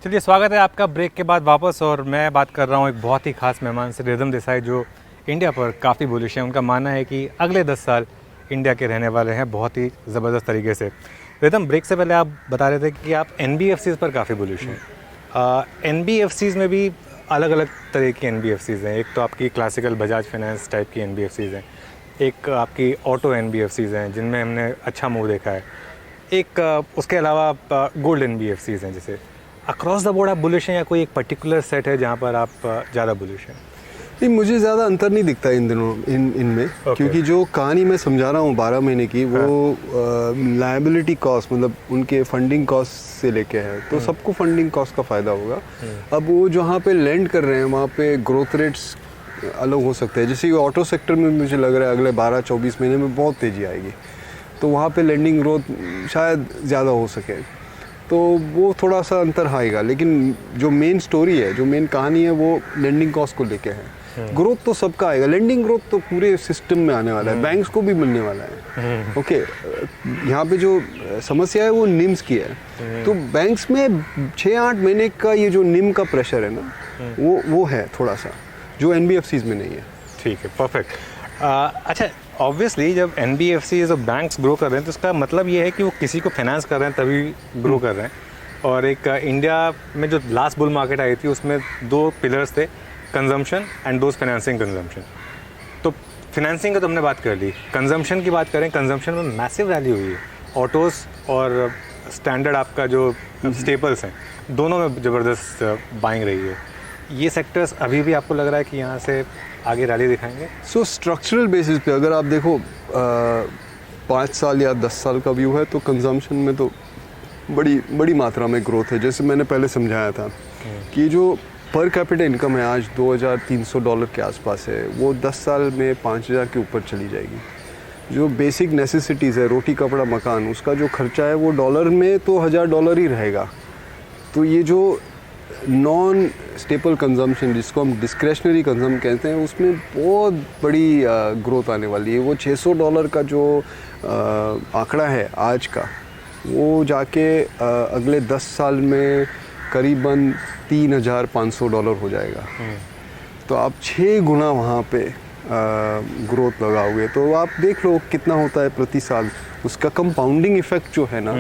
चलिए, स्वागत है आपका ब्रेक के बाद वापस। और मैं बात कर रहा हूँ एक बहुत ही खास मेहमान से, रिदम देसाई, जो इंडिया पर काफ़ी बुलिश है। उनका मानना है कि अगले 10 साल इंडिया के रहने वाले हैं बहुत ही ज़बरदस्त तरीके से। रिदम, ब्रेक से पहले आप बता रहे थे कि आप NBFCs पर काफ़ी बुलिश हैं। NBFCs में भी अलग अलग तरह की NBFCs हैं। एक तो आपकी क्लासिकल बजाज फाइनेंस टाइप की NBFCs हैं, एक आपकी ऑटो NBFCs हैं जिनमें हमने अच्छा मूव देखा है, एक उसके अलावा गोल्ड NBFCs हैं। जैसे अक्रॉस द बोर्ड आप बुलिश हैं या कोई एक पर्टिकुलर सेट है जहाँ पर आप ज़्यादा बुलिश हैं? नहीं, मुझे ज़्यादा अंतर नहीं दिखता इन दिनों इनमें क्योंकि जो कहानी मैं समझा रहा हूँ 12 महीने की, वो लायबिलिटी कॉस्ट, मतलब उनके फंडिंग कॉस्ट से लेके है, तो सबको फंडिंग कॉस्ट का फ़ायदा होगा। अब वो जहाँ पे लैंड कर रहे हैं वहाँ पे ग्रोथ रेट्स अलग हो सकते हैं। जैसे ऑटो सेक्टर में मुझे लग रहा है अगले 12-24 महीने में बहुत तेज़ी आएगी, तो वहाँ पे लैंडिंग ग्रोथ शायद ज़्यादा हो सके, तो वो थोड़ा सा अंतर आएगा। लेकिन जो मेन स्टोरी है, जो मेन कहानी है, वो लैंडिंग कॉस्ट को लेके है। ग्रोथ तो सबका आएगा, लैंडिंग ग्रोथ तो पूरे सिस्टम में आने वाला है, बैंक्स को भी मिलने वाला है। ओके, यहाँ पे जो समस्या है वो निम्स की है। तो बैंक्स में 6-8 महीने का ये जो निम का प्रेशर है ना, वो है थोड़ा सा, जो NBFCs में नहीं है। ठीक है, परफेक्ट। अच्छा, ऑब्वियसली जब NBFCs और बैंक्स ग्रो कर रहे हैं तो इसका मतलब ये है कि वो किसी को फाइनेंस कर रहे हैं तभी ग्रो कर रहे हैं। और एक इंडिया में जो लास्ट बुल मार्केट आई थी उसमें 2 पिलर्स थे, consumption and those financing consumption. तो फाइनेंसिंग का तो हमने बात कर ली, कंजम्पशन की बात करें, कंजम्पशन में मैसिव रैली हुई है। ऑटोज़ और स्टैंडर्ड आपका जो स्टेपल्स हैं, दोनों में ज़बरदस्त बाइंग रही है। ये सेक्टर्स अभी भी आपको लग रहा है कि यहाँ से आगे रैली दिखाएंगे? सो स्ट्रक्चरल बेसिस पे अगर आप देखो 5 साल या 10 साल का व्यू है, तो कंजम्पशन में तो बड़ी मात्रा में ग्रोथ है। जैसे मैंने पहले समझाया था कि जो पर कैपिटा इनकम है आज $2,300 के आसपास है, वो 10 साल में 5,000 के ऊपर चली जाएगी। जो बेसिक नेसेसिटीज़ है, रोटी कपड़ा मकान, उसका जो खर्चा है वो डॉलर में तो $1,000 ही रहेगा। तो ये जो नॉन स्टेपल कंजम्पशन, जिसको हम डिस्क्रेशनरी कंजम कहते हैं, उसमें बहुत बड़ी ग्रोथ आने वाली है। वो $600 का जो आंकड़ा है आज का, वो जाके अगले 10 साल में करीबन $3,500 हो जाएगा। तो आप 6 गुना वहाँ पे ग्रोथ लगाओगे, तो आप देख लो कितना होता है प्रति साल। उसका कंपाउंडिंग इफेक्ट जो है ना,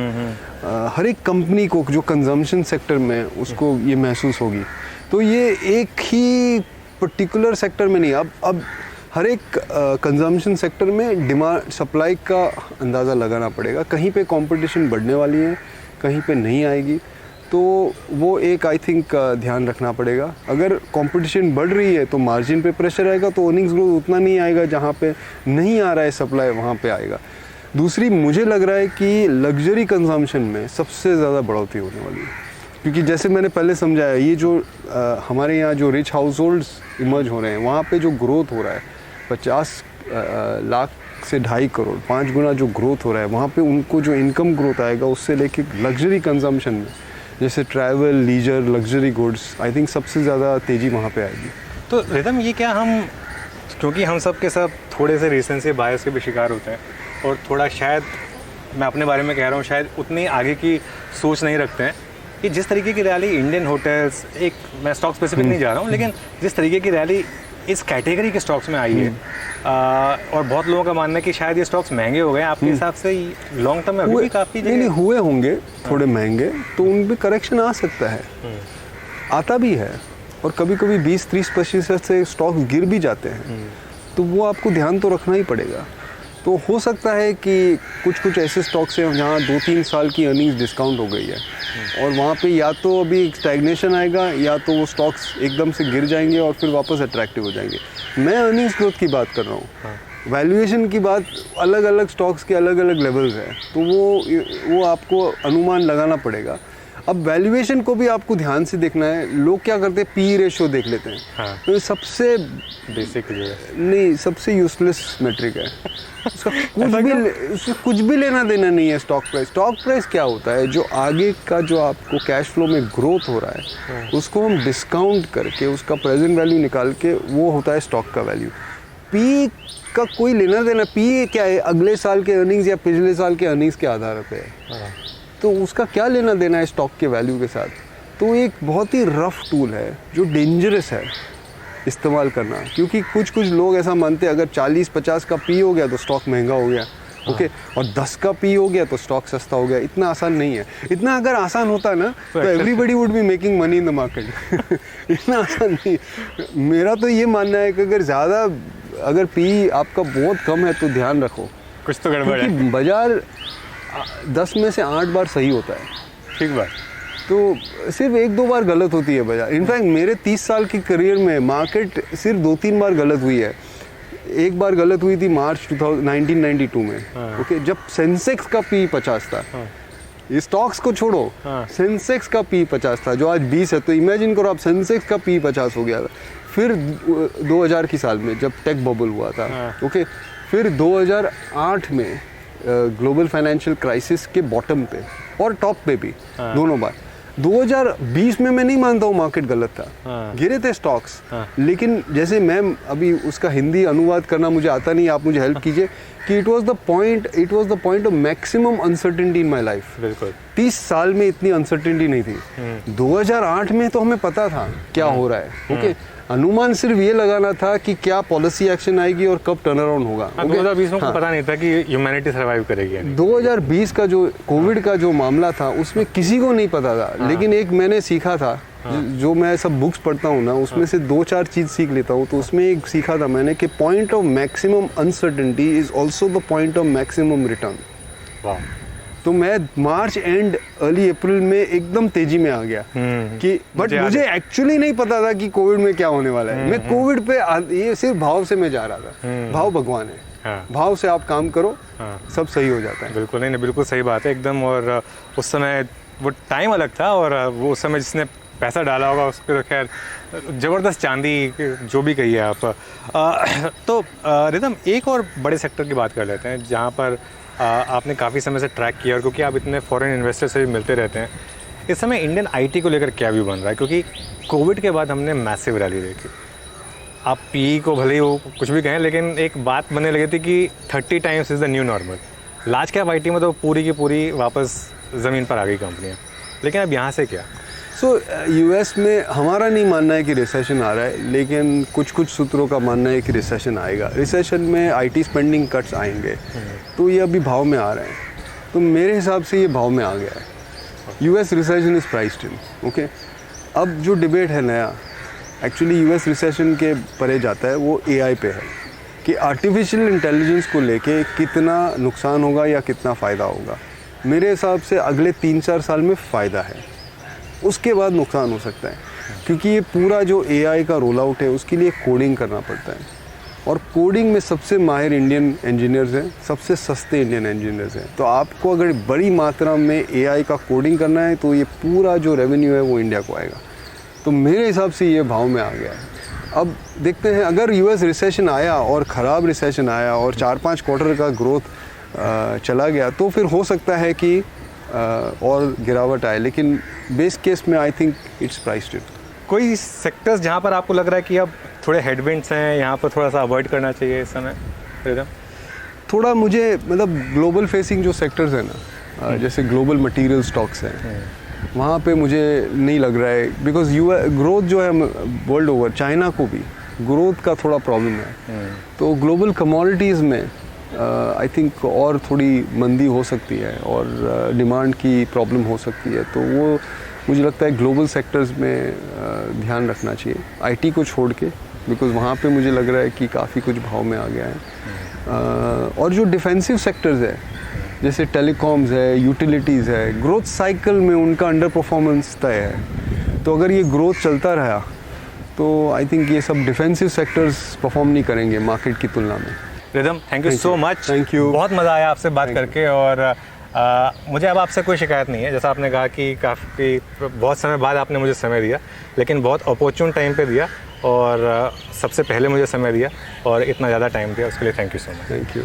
हर एक कंपनी को जो कंजम्पशन सेक्टर में, उसको ये महसूस होगी। तो ये एक ही पर्टिकुलर सेक्टर में नहीं, अब हर एक कंजम्पशन सेक्टर में डिमांड सप्लाई का अंदाज़ा लगाना पड़ेगा। कहीं पे कंपटीशन बढ़ने वाली है, कहीं पे नहीं आएगी, तो वो एक आई थिंक ध्यान रखना पड़ेगा। अगर कंपटीशन बढ़ रही है तो मार्जिन पे प्रेशर आएगा, तो अर्निंग्स ग्रोथ उतना नहीं आएगा। जहाँ पे नहीं आ रहा है सप्लाई, वहाँ पे आएगा। दूसरी, मुझे लग रहा है कि लग्जरी कंजम्पशन में सबसे ज़्यादा बढ़ोतरी होने वाली है, क्योंकि जैसे मैंने पहले समझाया, ये जो हमारे यहाँ जो रिच हाउस होल्ड्स इमर्ज हो रहे हैं, वहाँ पे जो ग्रोथ हो रहा है 50 लाख से 2.5 करोड़, 5 गुना जो ग्रोथ हो रहा है, वहाँ पे उनको जो इनकम ग्रोथ आएगा, उससे लेके लग्जरी कंजम्पशन में, जैसे travel, leisure, luxury goods, I think सबसे ज़्यादा तेज़ी वहाँ पे आएगी। तो रिदम, ये क्या हम, क्योंकि हम सब के सब थोड़े से रीसेंसी बायस के भी शिकार होते हैं, और थोड़ा शायद मैं अपने बारे में कह रहा हूँ, शायद उतनी आगे की सोच नहीं रखते हैं कि जिस तरीके की रैली इंडियन होटल्स, एक मैं स्टॉक स्पेसिफिक नहीं जा रहा हूँ, लेकिन जिस तरीके की रैली इस कैटेगरी के स्टॉक्स में आई है, और बहुत लोगों का मानना है कि शायद ये स्टॉक्स महंगे हो गए। आपके हिसाब से लॉन्ग टर्म में अभी भी काफ़ी नहीं हुए होंगे थोड़े महंगे, तो उन पर करेक्शन आ सकता है, आता भी है। और कभी कभी 20-30% से स्टॉक्स गिर भी जाते हैं, तो वो आपको ध्यान तो रखना ही पड़ेगा। तो हो सकता है कि कुछ ऐसे स्टॉक्स हैं जहाँ 2-3 साल की अर्निंग्स डिस्काउंट हो गई है, और वहाँ पे या तो अभी स्टैग्नेशन आएगा, या तो वो स्टॉक्स एकदम से गिर जाएंगे और फिर वापस अट्रैक्टिव हो जाएंगे। मैं अर्निंग्स ग्रोथ की बात कर रहा हूँ, वैल्यूएशन की बात, अलग अलग स्टॉक्स के अलग अलग लेवल्स हैं, तो वो आपको अनुमान लगाना पड़ेगा। अब वैल्यूएशन को भी आपको ध्यान से देखना है। लोग क्या करते हैं, पी रेशियो देख लेते हैं। तो सबसे बेसिक नहीं, सबसे यूजलेस मेट्रिक है। उसका कुछ भी लेना देना नहीं है स्टॉक प्राइस। स्टॉक प्राइस क्या होता है, जो आगे का जो आपको कैश फ्लो में ग्रोथ हो रहा है, उसको हम डिस्काउंट करके उसका प्रेजेंट वैल्यू निकाल के, वो होता है स्टॉक का वैल्यू। पी का कोई लेना देना, पी क्या है, अगले साल के अर्निंग्स या पिछले साल के अर्निंग्स के आधार पे है, तो उसका क्या लेना देना है स्टॉक के वैल्यू के साथ। तो एक बहुत ही रफ टूल है जो डेंजरस है इस्तेमाल करना, क्योंकि कुछ लोग ऐसा मानते हैं अगर 40-50 का पी हो गया तो स्टॉक महंगा हो गया, ओके, और 10 का पी हो गया तो स्टॉक सस्ता हो गया। इतना आसान नहीं है। इतना अगर आसान होता ना तो everybody would be making money in the market. इतना आसान नहीं। मेरा तो ये मानना है कि अगर पी आपका बहुत कम है तो ध्यान रखो, कुछ तो गड़बड़ है। क्योंकि बाजार 10 में से 8 बार सही होता है, ठीक बात। तो सिर्फ 1-2 बार गलत होती है बाजार। इनफैक्ट मेरे 30 साल की करियर में मार्केट सिर्फ 2-3 बार गलत हुई है। एक बार गलत हुई थी मार्च 1992 में, ओके, जब सेंसेक्स का पी 50 था। ये स्टॉक्स को छोड़ो, सेंसेक्स का पी 50 था जो आज 20 है। तो इमेजिन करो आप, सेंसेक्स का पी 50 हो गया। फिर 2000 की साल में जब टेक बबल हुआ था, ओके, फिर 2008 में ग्लोबल फाइनेंशियल क्राइसिस के बॉटम पे और टॉप पे भी, दोनों बार। 2020 में मैं नहीं मानता हूँ मार्केट गलत था, गिरे थे स्टॉक्स, लेकिन जैसे मैं अभी उसका हिंदी अनुवाद करना मुझे आता नहीं, आप मुझे हेल्प कीजिए कि it was the point of maximum uncertainty in my life. बिल्कुल 30 साल में इतनी अनसर्टेनिटी नहीं थी। 2008 में तो हमें पता था क्या हो रहा है, ओके, अनुमान सिर्फ ये लगाना था कि क्या पॉलिसी एक्शन आएगी और कब टर्न अराउंड होगा। 2020 में पता नहीं था कि ह्यूमैनिटी सर्वाइव करेगी। 2020 का जो कोविड का जो मामला था उसमें किसी को नहीं पता था, लेकिन एक मैंने सीखा था, जो मैं सब बुक्स पढ़ता हूँ ना, उसमें से 2-4 चीज़ सीख लेता हूँ। तो उसमें एक सीखा था मैंने कि point of maximum uncertainty is also the point of maximum return. वाह। तो मैं मार्च एंड अर्ली अप्रैल में एकदम तेजी में आ गया कि बट मुझे एक्चुअली नहीं पता था कि कोविड में क्या होने वाला है। मैं कोविड पे ये सिर्फ भाव से मैं जा रहा था। भाव भगवान है, भाव से आप काम करो, सब सही हो जाता है। बिल्कुल नहीं, बिल्कुल सही बात है एकदम। और उस समय वो टाइम अलग था, और वो उस समय जिसने पैसा डाला होगा उसके तो खैर ज़बरदस्त चांदी, जो भी कहिए आप। तो रिदम, एक और बड़े सेक्टर की बात कर लेते हैं जहाँ पर आपने काफ़ी समय से ट्रैक किया, और क्योंकि आप इतने फॉरेन इन्वेस्टर से भी मिलते रहते हैं, इस समय इंडियन आईटी को लेकर क्या व्यू बन रहा है? क्योंकि कोविड के बाद हमने मैसिव रैली देखी। आप पी को भले ही वो कुछ भी कहें, लेकिन एक बात बनने लगी थी कि 30 times is the new normal. Large cap IT में तो पूरी की पूरी वापस ज़मीन पर आ गई कंपनियाँ, लेकिन अब यहाँ से क्या? यूएस में हमारा नहीं मानना है कि रिसेशन आ रहा है, लेकिन कुछ सूत्रों का मानना है कि रिसेशन आएगा। रिसेशन में आईटी स्पेंडिंग कट्स आएंगे, तो ये अभी भाव में आ रहे हैं। तो मेरे हिसाब से ये भाव में आ गया है। US recession is priced in, okay. अब जो डिबेट है नया, एक्चुअली यूएस रिसेशन के परे जाता है, वो एआई पे है कि आर्टिफिशियल इंटेलिजेंस को लेके कितना नुकसान होगा या कितना फ़ायदा होगा। मेरे हिसाब से अगले 3-4 साल में फ़ायदा है, उसके बाद नुकसान हो सकता है, क्योंकि ये पूरा जो एआई का रोल आउट है उसके लिए कोडिंग करना पड़ता है, और कोडिंग में सबसे माहिर इंडियन इंजीनियर्स हैं, सबसे सस्ते इंडियन इंजीनियर्स हैं। तो आपको अगर बड़ी मात्रा में एआई का कोडिंग करना है तो ये पूरा जो रेवेन्यू है वो इंडिया को आएगा। तो मेरे हिसाब से ये भाव में आ गया है। अब देखते हैं, अगर यूएस रिसेशन आया और ख़राब रिसेशन आया और 4-5 क्वार्टर का ग्रोथ चला गया तो फिर हो सकता है कि और गिरावट आए, लेकिन बेस केस में आई थिंक इट्स प्राइस्ड इन। कोई सेक्टर्स जहाँ पर आपको लग रहा है कि अब थोड़े हेडविंड्स हैं, यहाँ पर थोड़ा सा अवॉइड करना चाहिए इस समय? थोड़ा मुझे मतलब ग्लोबल फेसिंग जो सेक्टर्स हैं ना, जैसे ग्लोबल मटेरियल स्टॉक्स हैं, वहाँ पे मुझे नहीं लग रहा है, बिकॉज ग्रोथ जो है वर्ल्ड ओवर, चाइना को भी ग्रोथ का थोड़ा प्रॉब्लम है। तो ग्लोबल कमोडिटीज़ में आई थिंक और थोड़ी मंदी हो सकती है और डिमांड की प्रॉब्लम हो सकती है। तो वो मुझे लगता है ग्लोबल सेक्टर्स में ध्यान रखना चाहिए, आईटी को छोड़ के, बिकॉज वहाँ पे मुझे लग रहा है कि काफ़ी कुछ भाव में आ गया है। और जो डिफेंसिव सेक्टर्स है, जैसे टेलीकॉम्स है, यूटिलिटीज़ है, ग्रोथ साइकिल में उनका अंडर परफॉर्मेंस तय है। तो अगर ये ग्रोथ चलता रहा तो आई थिंक ये सब डिफेंसिव सेक्टर्स परफॉर्म नहीं करेंगे मार्केट की तुलना में। Rhythm, thank you so much. Thank you, बहुत मज़ा आया आपसे बात करके। और मुझे अब आपसे कोई शिकायत नहीं है। जैसा आपने कहा कि काफ़ी बहुत समय बाद आपने मुझे समय दिया, लेकिन बहुत अपॉर्चुन टाइम पे दिया, और सबसे पहले मुझे समय दिया और इतना ज़्यादा टाइम दिया, उसके लिए thank you so much. Thank you.